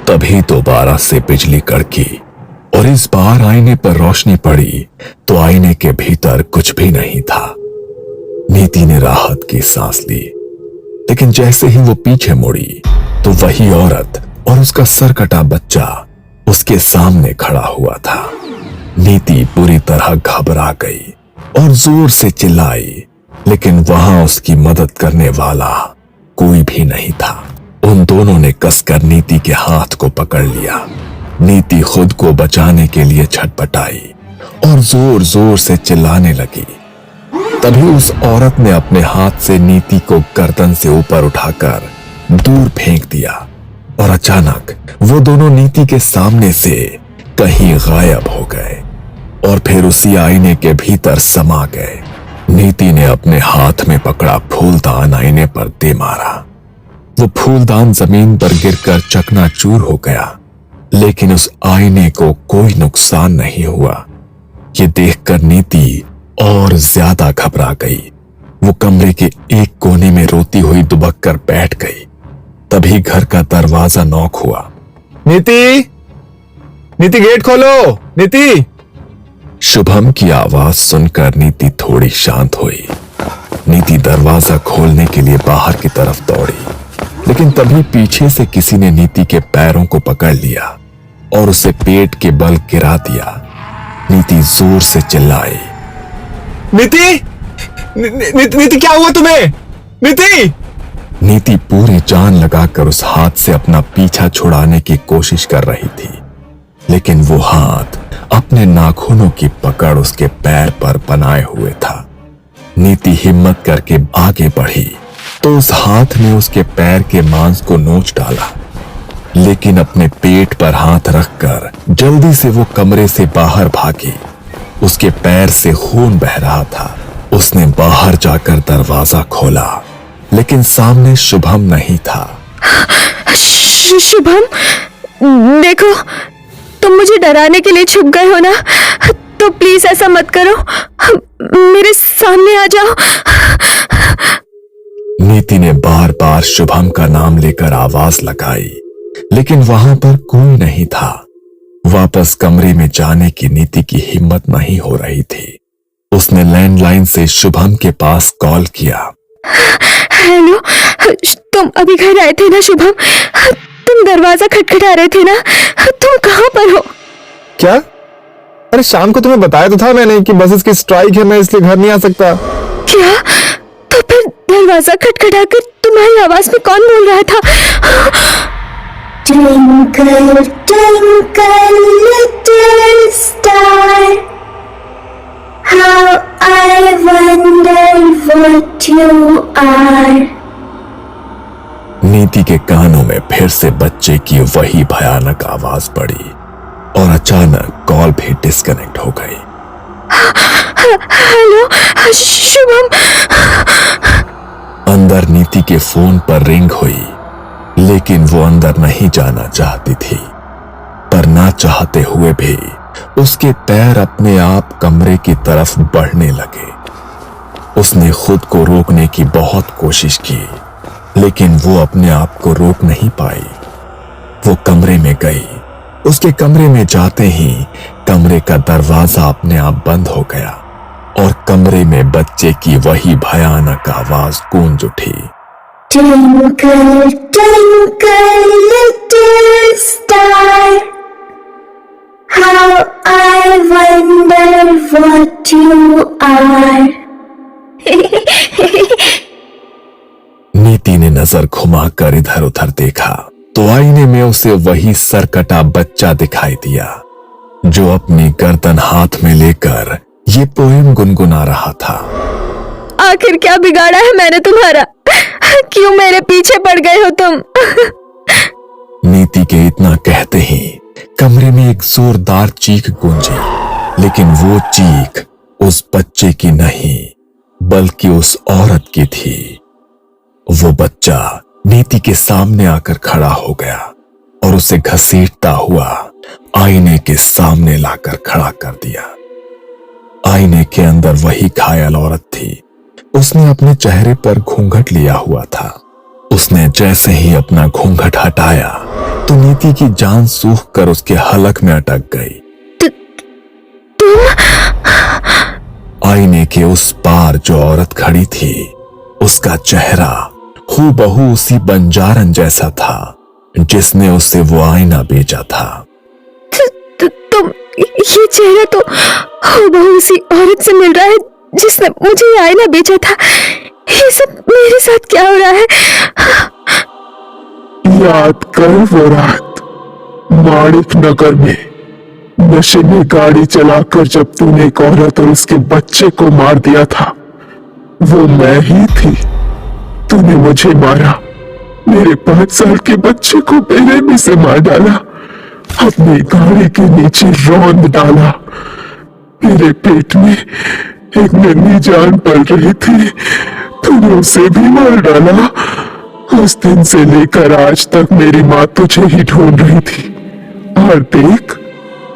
तभी दोबारा से बिजली कड़की और इस बार आईने पर रोशनी पड़ी तो आईने के भीतर कुछ भी नहीं था। नीति ने राहत की सांस ली, लेकिन जैसे ही वो पीछे मुड़ी तो वही औरत और उसका सर कटा बच्चा उसके सामने खड़ा हुआ था। नीति पूरी तरह घबरा गई और जोर से चिल्लाई, लेकिन वहां उसकी मदद करने वाला कोई भी नहीं था। उन दोनों ने कसकर नीति के हाथ को पकड़ लिया। नीति खुद को बचाने के लिए छटपटाई और जोर जोर से चिल्लाने लगी। तभी उस औरत ने अपने हाथ से नीति को गर्दन से ऊपर उठाकर दूर फेंक दिया और अचानक वो दोनों नीति के सामने से कहीं गायब हो गए और फिर उसी आईने के भीतर समा गए। नीति ने अपने हाथ में पकड़ा फूलदान आईने पर दे मारा। वो फूलदान जमीन पर गिरकर चकनाचूर हो गया, लेकिन उस आईने को कोई नुकसान नहीं हुआ। ये देखकर नीति और ज्यादा घबरा गई। वो कमरे के एक कोने में रोती हुई दुबक कर बैठ गई। तभी घर का दरवाजा नॉक हुआ। नीति, नीति गेट खोलो, नीति। शुभम की आवाज सुनकर नीति थोड़ी शांत हुई। नीति दरवाजा खोलने के लिए बाहर की तरफ दौड़ी, लेकिन तभी पीछे से किसी ने नीति के पैरों को पकड़ लिया और उसे पेट के बल गिरा दिया। नीति जोर से चिल्लाई, नीति, नीति क्या हुआ तुम्हें? नीति! नीति पूरी जान लगाकर उस हाथ से अपना पीछा छुड़ाने की कोशिश कर रही थी, लेकिन वो हाथ अपने नाखूनों की पकड़ उसके पैर पर बनाए हुए था। नीति हिम्मत करके आगे बढ़ी तो उस हाथ ने उसके पैर के मांस को नोच डाला, लेकिन अपने पेट पर हाथ रखकर जल्दी से वो कमरे से बाहर भागी। उसके पैर से खून बह रहा था। उसने बाहर जाकर दरवाजा खोला, लेकिन सामने शुभम नहीं था। शुभम, देखो, तुम मुझे डराने के लिए छुप गए हो ना, तो प्लीज ऐसा मत करो, मेरे सामने आ जाओ। नीति ने बार बार शुभम का नाम लेकर आवाज लगाई, लेकिन वहां पर कोई नहीं था। वापस कमरे में जाने की नीति की हिम्मत नहीं हो रही थी। उसने लैंडलाइन से शुभम के पास कॉल किया। हेलो, तुम अभी घर आए थे ना शुभम? तुम दरवाजा खटखटा रहे थे ना, तुम कहां पर हो? क्या? अरे शाम को तुम्हें बताया तो था मैंने कि बसेस की स्ट्राइक है, मैं इसलिए घर नहीं आ सकता। क्या? तो फिर दरवाजा खटखटा कर तुम्हारी आवाज में कौन बोल रहा था? Twinkle, twinkle, little star, how I wonder what you are. नीति के कानों में फिर से बच्चे की वही भयानक आवाज पड़ी और अचानक कॉल भी डिस्कनेक्ट हो गई। हेलो शुभम। अंदर नीति के फोन पर रिंग हुई, लेकिन वो अंदर नहीं जाना चाहती थी। पर ना चाहते हुए भी उसके पैर अपने आप कमरे की तरफ बढ़ने लगे। उसने खुद को रोकने की बहुत कोशिश की, लेकिन वो अपने आप को रोक नहीं पाई। वो कमरे में गई। उसके कमरे में जाते ही कमरे का दरवाजा अपने आप बंद हो गया और कमरे में बच्चे की वही भयानक आवाज गूंज उठी। Twinkle, twinkle, little star, how I wonder what you are. नीति ने नजर घुमाकर इधर उधर देखा तो आईने में उसे वही सरकटा बच्चा दिखाई दिया, जो अपनी गर्दन हाथ में लेकर ये पोएम गुनगुना रहा था। आखिर क्या बिगाड़ा है मैंने तुम्हारा? क्यों मेरे पीछे पड़ गए हो तुम? नीति के इतना कहते ही कमरे में एक जोरदार चीख गूंजी, लेकिन वो चीख उस बच्चे की नहीं बल्कि उस औरत की थी। वो बच्चा नीति के सामने आकर खड़ा हो गया और उसे घसीटता हुआ आईने के सामने लाकर खड़ा कर दिया। आईने के अंदर वही घायल औरत थी। उसने अपने चेहरे पर घूंघट लिया हुआ था। उसने जैसे ही अपना घूंघट हटाया तो नीति की जान सूख कर उसके हलक में अटक गई। आईने के उस पार जो औरत खड़ी थी, उसका चेहरा हूबहू उसी बंजारन जैसा था जिसने उसे वो आईना बेचा था। तुम ये चेहरा तो हूबहू उसी औरत से मिल रहा है जिसने मुझे ये आईना बेचा था। ये सब मेरे साथ क्या हो रहा है? याद कर वो रात माणिक नगर में नशे में गाड़ी चलाकर जब तूने एक औरत और उसके बच्चे को मार दिया था, वो मैं ही थी। तूने मुझे मारा, मेरे 5 साल के बच्चे को बेरहमी से मार डाला, अपनी गाड़ी के नीचे रौंद डाला। मेरे पेट में एक नन्ही जान पल रही थी, तूने उसे भी मार डाला। उस दिन से लेकर आज तक मेरी माँ तुझे ही ढूंढ रही थी, और देख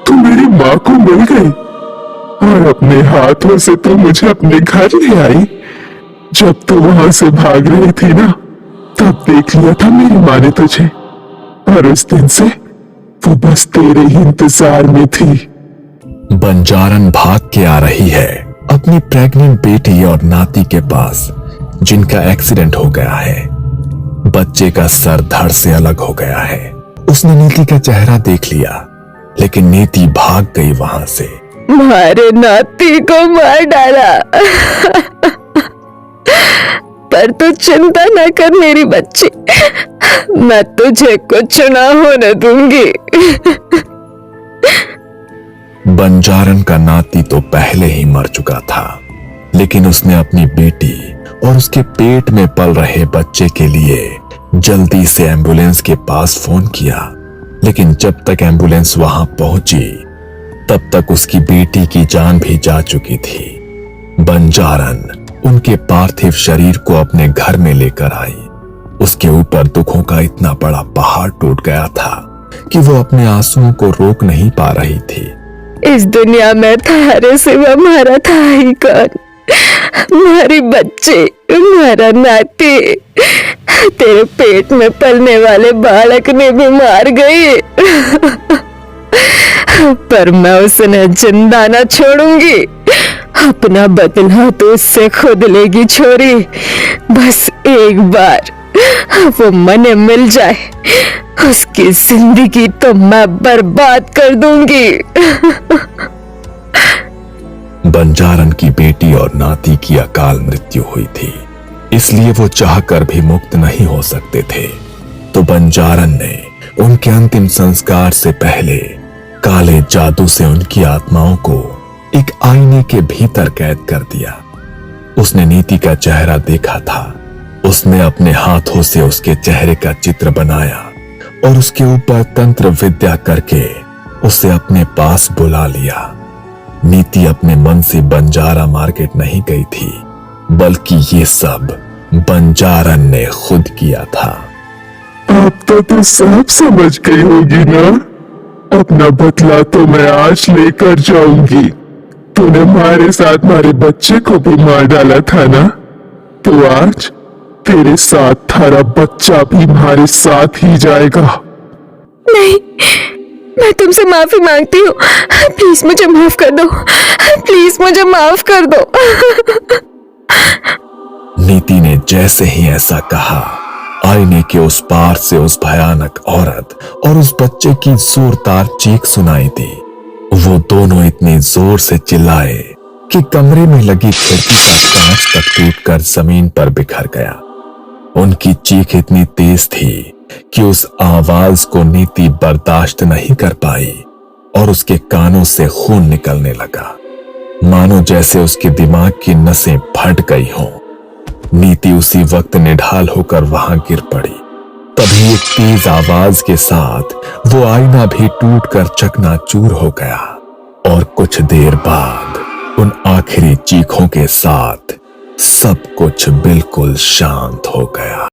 तू मेरी माँ को मिल गई, और अपने हाथों से तू मुझे अपने घर ले आई। जब तू वहां से भाग रही थी ना, तब देख लिया था मेरी माँ ने तुझे, और उस दिन से वो बस तेरे ही इंतजार में थी। बंजारन भाग के आ रही है अपनी प्रेग्नेंट बेटी और नाती के पास, जिनका एक्सीडेंट हो गया है। बच्चे का सर धड़ से अलग हो गया है। उसने नीति का चेहरा देख लिया, लेकिन नीति भाग गई वहां से। मारे नाती को मार डाला। पर तू चिंता न कर मेरी बच्ची, मैं तुझे कुछ ना होने दूंगी। बंजारन का नाती तो पहले ही मर चुका था, लेकिन उसने अपनी बेटी और उसके पेट में पल रहे बच्चे के लिए जल्दी से एम्बुलेंस के पास फोन किया। लेकिन जब तक एम्बुलेंस वहां पहुंची, तब तक उसकी बेटी की जान भी जा चुकी थी। बंजारन उनके पार्थिव शरीर को अपने घर में लेकर आई। उसके ऊपर दुखों का इतना बड़ा पहाड़ टूट गया था कि वो अपने आंसुओं को रोक नहीं पा रही थी। इस दुनिया में थारे सिवा हमारा था ही कौन? हमारी बच्ची, हमारा नाती, तेरे पेट में पलने वाले बालक ने भी मार गई। पर मैं उसे जिंदा न छोड़ूंगी। अपना बदला तो उससे खुद लेगी छोरी। बस एक बार वो मने मिल जाए, उसकी जिंदगी तो मैं बर्बाद कर दूंगी। बंजारन की बेटी और नाती की अकाल मृत्यु हुई थी, इसलिए वो चाहकर भी मुक्त नहीं हो सकते थे। तो बंजारन ने उनके अंतिम संस्कार से पहले काले जादू से उनकी आत्माओं को एक आईने के भीतर कैद कर दिया। उसने नीति का चेहरा देखा था। उसने अपने हाथों से उसके चेहरे का चित्र बनाया और उसके ऊपर तंत्र विद्या करके उसे अपने पास बुला लिया। नीति अपने मन से बंजारा मार्केट नहीं गई थी, बल्कि ये सब बंजारन ने खुद किया था। अब तो तू सब समझ गई होगी ना। अपना बदला तो मैं आज लेकर जाऊंगी। तूने हमारे साथ हमारे बच्चे को भी मार डाला था ना, तो आज तेरे साथ थारा बच्चा भी हमारे साथ ही जाएगा। नहीं, मैं तुमसे माफी मांगती हूँ। प्लीज मुझे माफ कर दो, प्लीज मुझे माफ कर दो। नीति ने जैसे ही ऐसा कहा, आईने के उस पार से उस भयानक औरत और उस बच्चे की जोरदार चीख सुनाई दी। वो दोनों इतनी जोर से चिल्लाए कि कमरे में लगी खिड़की का कांच तक टूटकर जमीन पर बिखर गया। उनकी चीख इतनी तेज थी कि उस आवाज को नीति बर्दाश्त नहीं कर पाई और उसके कानों से खून निकलने लगा, मानो जैसे उसके दिमाग की नसें फट गई हों। नीति उसी वक्त निढाल होकर वहां गिर पड़ी। तभी एक तेज आवाज के साथ वो आईना भी टूटकर चकनाचूर हो गया और कुछ देर बाद उन आखिरी चीखों के साथ सब कुछ बिल्कुल शांत हो गया।